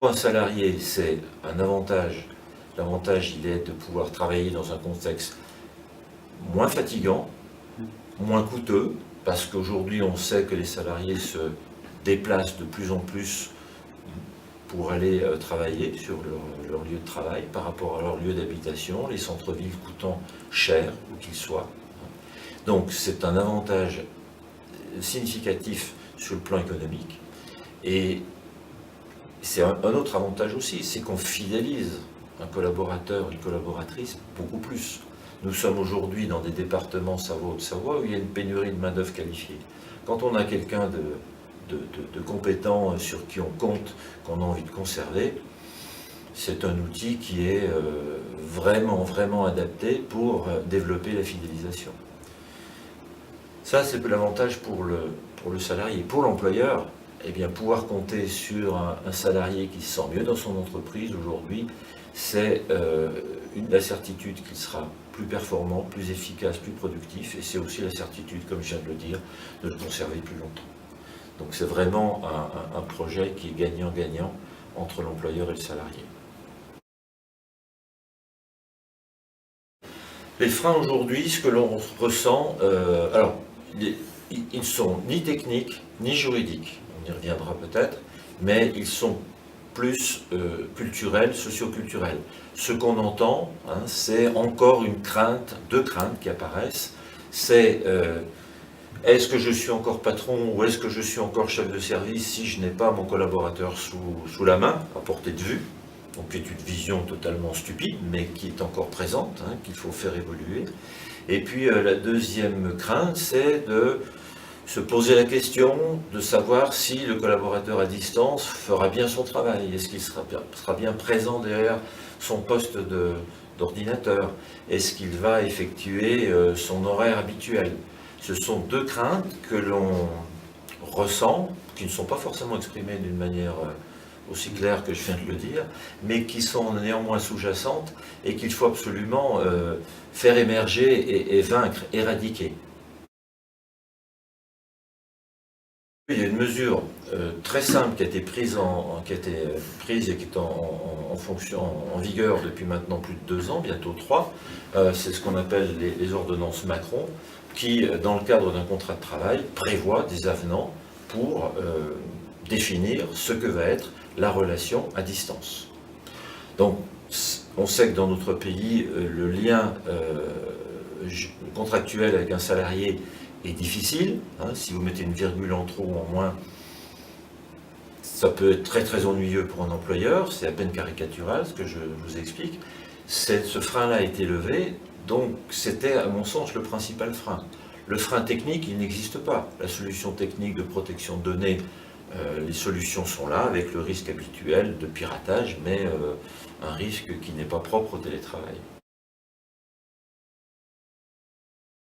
Pour un salarié, c'est un avantage. L'avantage, il est de pouvoir travailler dans un contexte moins fatigant, moins coûteux, parce qu'aujourd'hui, on sait que les salariés se déplacent de plus en plus pour aller travailler sur leur lieu de travail par rapport à leur lieu d'habitation, les centres-villes coûtant cher où qu'ils soient. Donc c'est un avantage significatif sur le plan économique. Et c'est un autre avantage aussi, c'est qu'on fidélise un collaborateur, une collaboratrice beaucoup plus. Nous sommes aujourd'hui dans des départements Savoie-Haute-Savoie où il y a une pénurie de main-d'œuvre qualifiée. Quand on a quelqu'un de compétent sur qui on compte, qu'on a envie de conserver, c'est un outil qui est vraiment adapté pour développer la fidélisation. Ça, c'est l'avantage pour le salarié. Pour l'employeur, eh bien, pouvoir compter sur un salarié qui se sent mieux dans son entreprise aujourd'hui, c'est la certitude qu'il sera plus performant, plus efficace, plus productif, et c'est aussi la certitude, comme je viens de le dire, de le conserver plus longtemps. Donc c'est vraiment un projet qui est gagnant-gagnant entre l'employeur et le salarié. Les freins aujourd'hui, ce que l'on ressent, alors, ils ne sont ni techniques ni juridiques, on y reviendra peut-être, mais ils sont plus culturels, socio-culturels. Ce qu'on entend, hein, c'est encore deux craintes qui apparaissent, c'est est-ce que je suis encore patron ou est-ce que je suis encore chef de service si je n'ai pas mon collaborateur sous la main, à portée de vue? Donc qui est une vision totalement stupide, mais qui est encore présente, hein, qu'il faut faire évoluer. Et puis la deuxième crainte, c'est de se poser la question de savoir si le collaborateur à distance fera bien son travail. Est-ce qu'il sera bien présent derrière son poste d'ordinateur? Est-ce qu'il va effectuer son horaire habituel? Ce sont deux craintes que l'on ressent, qui ne sont pas forcément exprimées d'une manière aussi claire que je viens de le dire, mais qui sont néanmoins sous-jacentes et qu'il faut absolument faire émerger et vaincre, éradiquer. Il y a une mesure très simple qui a été prise et qui est en vigueur depuis maintenant plus de 2 ans, bientôt 3. C'est ce qu'on appelle les ordonnances Macron, qui, dans le cadre d'un contrat de travail, prévoit des avenants pour définir ce que va être la relation à distance. Donc, on sait que dans notre pays, le lien contractuel avec un salarié est difficile. Hein, si vous mettez une virgule en trop ou en moins, ça peut être très ennuyeux pour un employeur, c'est à peine caricatural ce que je vous explique. Ce frein-là a été levé, donc c'était à mon sens le principal frein. Le frein technique, il n'existe pas. La solution technique de protection de données, les solutions sont là, avec le risque habituel de piratage, mais un risque qui n'est pas propre au télétravail.